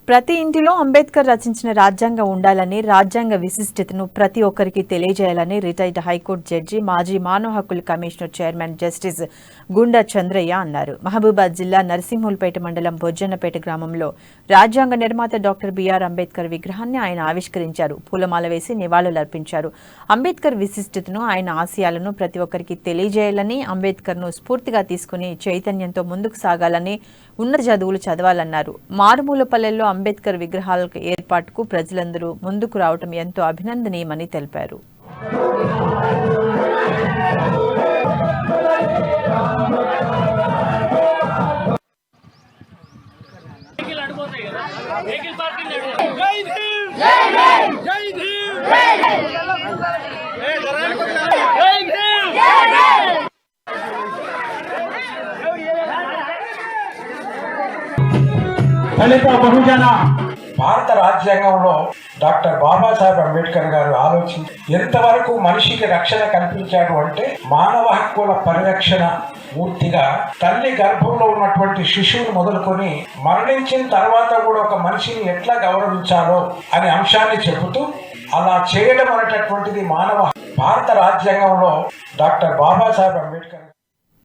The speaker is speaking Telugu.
ప్రతి ఇంటిలో అంబేద్కర్ రచించిన రాజ్యాంగం ఉండాలని, రాజ్యాంగ విశిష్టతను ప్రతి ఒక్కరికి తెలియజేయాలని రిటైర్డ్ హైకోర్టు జడ్జి, మాజీ మానవ హక్కుల కమిషనర్ చైర్మన్ జస్టిస్ గుండా చంద్రయ్య అన్నారు. మహబూబాద్ జిల్లా నరసింహుల్పేట మండలం బొజ్జన్నపేట గ్రామంలో రాజ్యాంగ నిర్మాత డాక్టర్ బిఆర్ అంబేద్కర్ విగ్రహాన్ని ఆయన ఆవిష్కరించారు. పూలమాల వేసి నివాళులర్పించారు. అంబేద్కర్ విశిష్టతను, ఆయన ఆశయాలను ప్రతి ఒక్కరికి తెలియజేయాలని, అంబేద్కర్ను స్ఫూర్తిగా తీసుకుని చైతన్యంతో ముందుకు సాగాలని, ఉన్నత చదువులు చదవాలన్నారు. మారుమూల పల్లెల్లో అంబేద్కర్ విగ్రహాల ఏర్పాటుకు ప్రజలందరూ ముందుకు రావడం ఎంతో అభినందనీయమని తెలిపారు. దళిత బహుజన భారత రాజ్యాంగంలో డాక్టర్ బాబాసాహెబ్ అంబేద్కర్ గారు ఆలోచించి ఎంతవరకు మనిషికి రక్షణ కల్పించాడు అంటే, మానవ హక్కుల పరిరక్షణ పూర్తిగా తల్లి గర్భంలో ఉన్నటువంటి శిశువును మొదలుకొని మరణించిన తర్వాత కూడా ఒక మనిషిని ఎట్లా గౌరవించాలో అనే అంశాన్ని చెబుతూ, అలా చేయడం అనేటటువంటిది మానవ భారత రాజ్యాంగంలో డాక్టర్ బాబాసాహెబ్ అంబేద్కర్